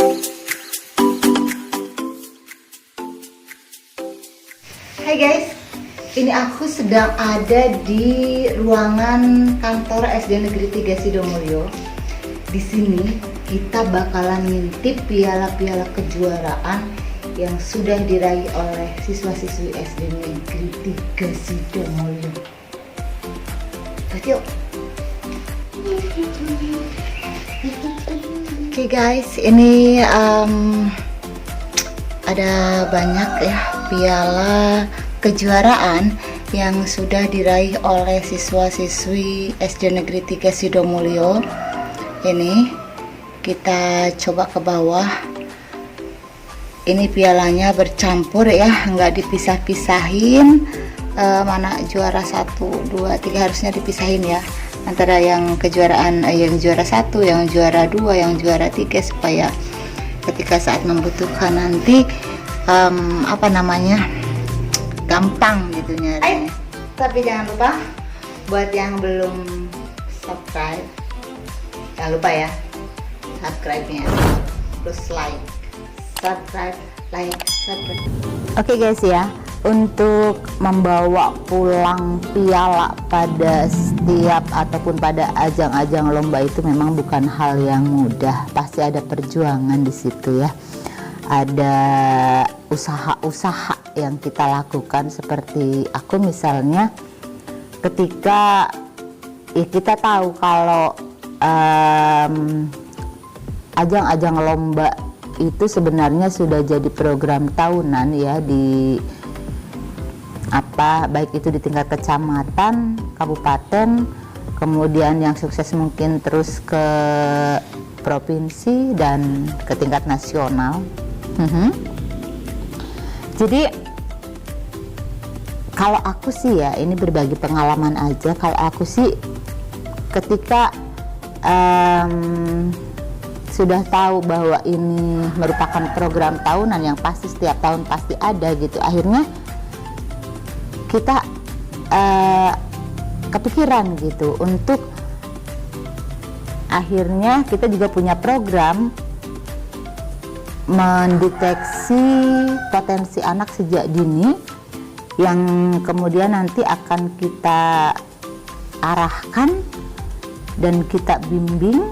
Hai guys, ini aku sedang ada di ruangan kantor SD Negeri 3 Sidomulyo. Di sini kita bakalan ngintip piala-piala kejuaraan yang sudah diraih oleh siswa-siswi SD Negeri 3 Sidomulyo. Yuk. Oke guys, ini ada banyak ya piala kejuaraan yang sudah diraih oleh siswa-siswi SD Negeri 3 Sidomulyo. Ini kita coba ke bawah. Ini pialanya bercampur ya, nggak dipisah-pisahin. Mana juara 1, 2, 3 harusnya dipisahin ya, antara yang kejuaraan yang juara 1, yang juara 2, yang juara 3, supaya ketika saat membutuhkan nanti gampang gitu nyarinya. Tapi jangan lupa buat yang belum subscribe, jangan lupa ya subscribe-nya, plus like, subscribe. Oke guys ya, untuk membawa pulang piala pada setiap ataupun pada ajang-ajang lomba itu memang bukan hal yang mudah. Pasti ada perjuangan di situ ya. Ada usaha-usaha yang kita lakukan, seperti aku misalnya, ketika ya kita tahu kalau ajang-ajang lomba itu sebenarnya sudah jadi program tahunan ya, di baik itu di tingkat kecamatan, kabupaten, kemudian yang sukses mungkin terus ke provinsi dan ke tingkat nasional. Jadi kalau aku sih ya, ini berbagi pengalaman aja, kalau aku sih ketika sudah tahu bahwa ini merupakan program tahunan yang pasti setiap tahun pasti ada gitu, akhirnya kita kepikiran gitu untuk akhirnya kita juga punya program mendeteksi potensi anak sejak dini, yang kemudian nanti akan kita arahkan dan kita bimbing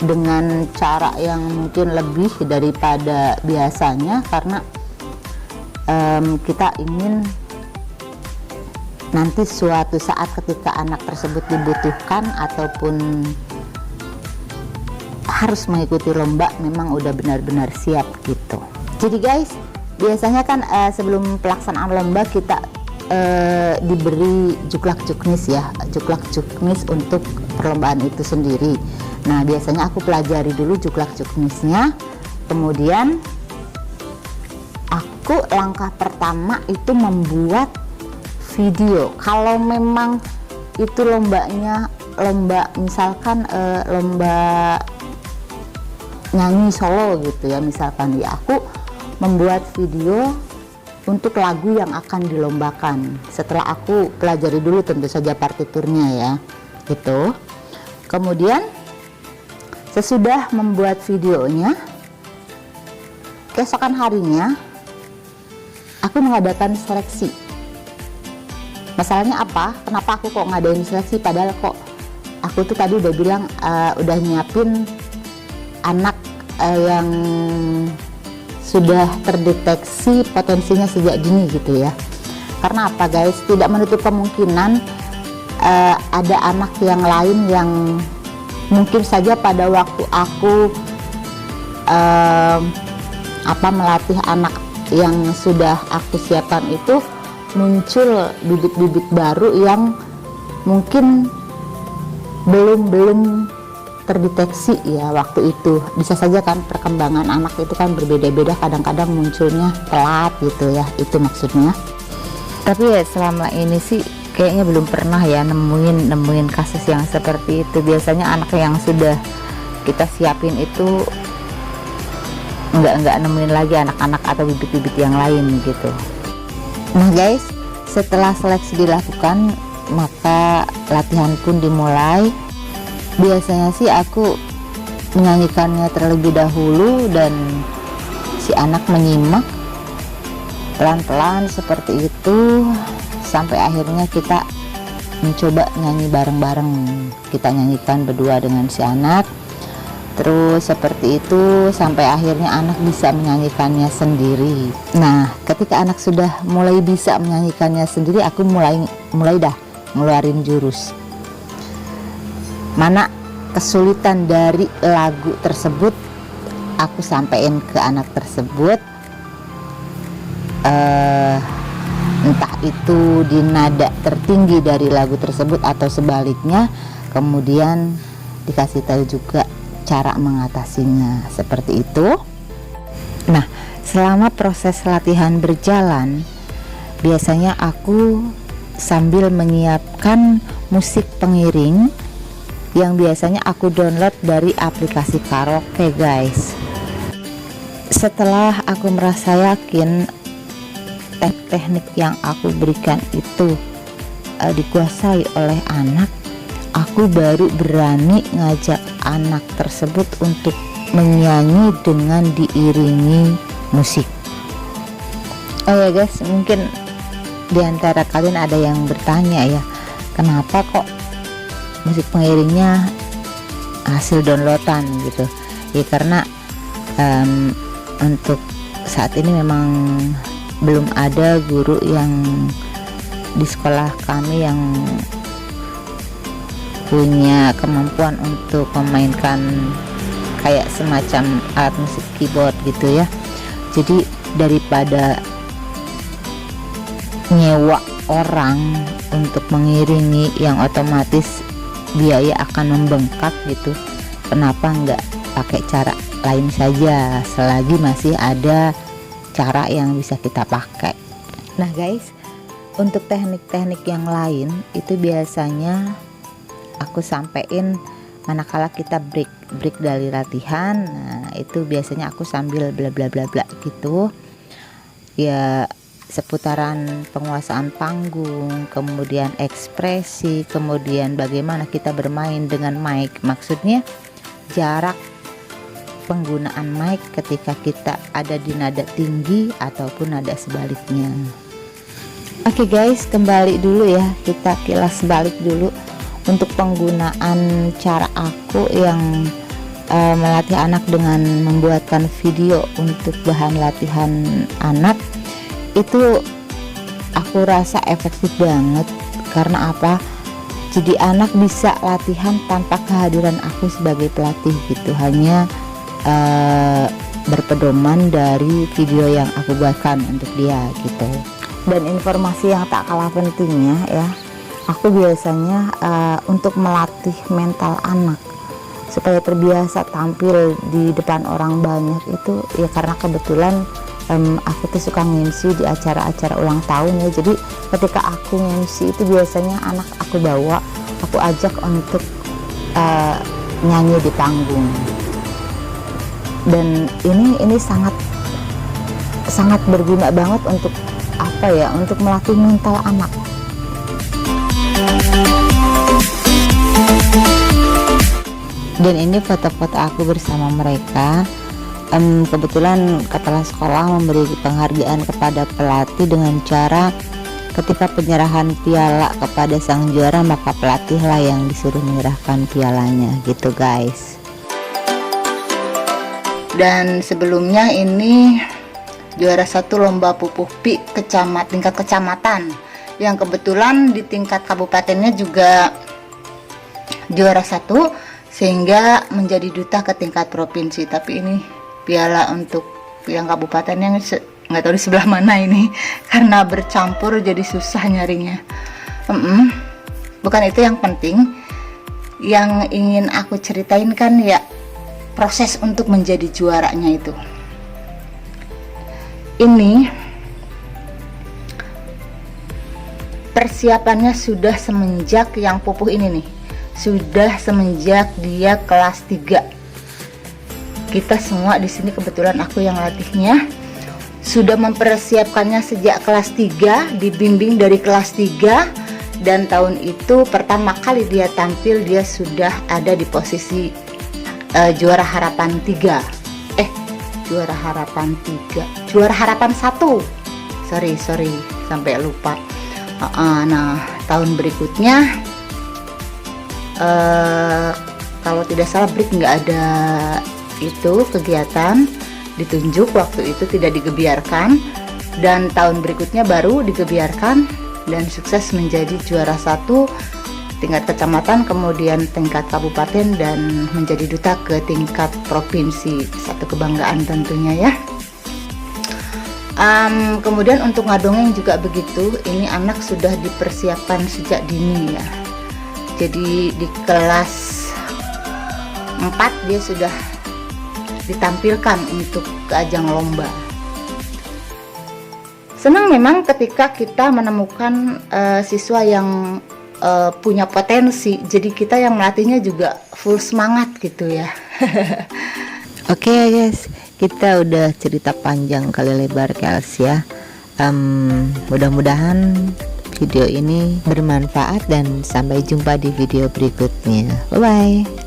dengan cara yang mungkin lebih daripada biasanya, karena kita ingin nanti suatu saat ketika anak tersebut dibutuhkan ataupun harus mengikuti lomba memang udah benar-benar siap gitu. Jadi guys, biasanya kan sebelum pelaksanaan lomba kita diberi juklak juknis ya, juklak juknis untuk perlombaan itu sendiri. Nah biasanya aku pelajari dulu juklak juknisnya, kemudian aku langkah pertama itu membuat video. Kalau memang itu lombanya lomba misalkan lomba nyanyi solo gitu ya misalkan, ya aku membuat video untuk lagu yang akan dilombakan setelah aku pelajari dulu tentu saja partiturnya ya gitu. Kemudian sesudah membuat videonya, keesokan harinya aku mengadakan seleksi. Masalahnya apa? Kenapa aku kok ngadain seleksi, padahal kok aku tuh tadi udah bilang udah nyiapin anak yang sudah terdeteksi potensinya sejak dini gitu ya. Karena apa guys, tidak menutup kemungkinan ada anak yang lain yang mungkin saja pada waktu aku melatih anak yang sudah aku siapkan itu muncul bibit-bibit baru yang mungkin belum terdeteksi ya waktu itu. Bisa saja kan perkembangan anak itu kan berbeda-beda, kadang-kadang munculnya telat gitu ya, itu maksudnya. Tapi ya selama ini sih kayaknya belum pernah ya nemuin kasus yang seperti itu. Biasanya anak yang sudah kita siapin itu nggak nemuin lagi anak-anak atau bibit-bibit yang lain gitu. Nah guys, setelah seleksi dilakukan maka latihan pun dimulai. Biasanya sih aku menyanyikannya terlebih dahulu dan si anak menyimak pelan-pelan seperti itu sampai akhirnya kita mencoba nyanyi bareng-bareng. Kita nyanyikan berdua dengan si anak, terus seperti itu sampai akhirnya anak bisa menyanyikannya sendiri. Nah, ketika anak sudah mulai bisa menyanyikannya sendiri, aku mulai dah ngeluarin jurus. Mana kesulitan dari lagu tersebut aku sampaikan ke anak tersebut, entah itu di nada tertinggi dari lagu tersebut atau sebaliknya, kemudian dikasih tahu juga cara mengatasinya seperti itu. Nah, selama proses latihan berjalan, biasanya aku sambil menyiapkan musik pengiring yang biasanya aku download dari aplikasi karaoke, guys. Setelah aku merasa yakin teknik yang aku berikan itu dikuasai oleh anak, aku baru berani ngajak anak tersebut untuk menyanyi dengan diiringi musik. Oh ya guys, mungkin diantara kalian ada yang bertanya ya, kenapa kok musik pengiringnya hasil downloadan gitu ya? Karena untuk saat ini memang belum ada guru yang di sekolah kami yang punya kemampuan untuk memainkan kayak semacam alat musik keyboard gitu ya. Jadi daripada nyewa orang untuk mengiringi yang otomatis biaya akan membengkak gitu, kenapa enggak pakai cara lain saja selagi masih ada cara yang bisa kita pakai. Nah guys, untuk teknik-teknik yang lain itu biasanya aku sampein manakala kita break dari latihan. Nah itu biasanya aku sambil bla bla bla bla gitu ya, seputaran penguasaan panggung, kemudian ekspresi, kemudian bagaimana kita bermain dengan mic, maksudnya jarak penggunaan mic ketika kita ada di nada tinggi ataupun nada sebaliknya. Oke guys, kembali dulu ya, kita kilas balik dulu untuk penggunaan cara aku yang melatih anak dengan membuatkan video untuk bahan latihan anak. Itu aku rasa efektif banget. Karena apa? Jadi anak bisa latihan tanpa kehadiran aku sebagai pelatih gitu, hanya berpedoman dari video yang aku buatkan untuk dia gitu. Dan informasi yang tak kalah pentingnya ya, aku biasanya untuk melatih mental anak supaya terbiasa tampil di depan orang banyak itu ya, karena kebetulan aku tuh suka nge-MC di acara-acara ulang tahun ya. Jadi ketika aku nge-MC itu biasanya anak aku bawa, aku ajak untuk nyanyi di panggung. Dan ini sangat berguna banget untuk apa ya, untuk melatih mental anak. Dan ini foto-foto aku bersama mereka. Kebetulan kepala sekolah memberi penghargaan kepada pelatih dengan cara ketika penyerahan piala kepada sang juara, maka pelatihlah yang disuruh menyerahkan pialanya gitu guys. Dan sebelumnya ini juara 1 lomba pupuh pi tingkat kecamatan, yang kebetulan di tingkat kabupatennya juga juara 1, sehingga menjadi duta ke tingkat provinsi. Tapi ini piala untuk yang kabupatennya nggak tahu di sebelah mana ini, karena bercampur jadi susah nyarinya. Bukan itu yang penting. Yang ingin aku ceritain kan ya proses untuk menjadi juaranya itu. Ini persiapannya sudah semenjak yang pupuh ini nih, sudah semenjak dia kelas 3. Kita semua di sini, kebetulan aku yang latihnya, sudah mempersiapkannya sejak kelas 3, dibimbing dari kelas 3, dan tahun itu pertama kali dia tampil dia sudah ada di posisi juara harapan 3, juara harapan 1, sorry sampai lupa. Nah tahun berikutnya kalau tidak salah break nggak ada itu kegiatan ditunjuk, waktu itu tidak digebiarkan, dan tahun berikutnya baru digebiarkan dan sukses menjadi juara 1 tingkat kecamatan, kemudian tingkat kabupaten, dan menjadi duta ke tingkat provinsi. Satu kebanggaan tentunya ya. Kemudian untuk ngadongeng juga begitu, ini anak sudah dipersiapkan sejak dini ya. Jadi di kelas 4 dia sudah ditampilkan untuk ke ajang lomba. Senang memang ketika kita menemukan siswa yang punya potensi, jadi kita yang melatihnya juga full semangat gitu ya. Oke ya guys, kita udah cerita panjang kali lebar Kels ya. Mudah-mudahan video ini bermanfaat dan sampai jumpa di video berikutnya. Bye bye.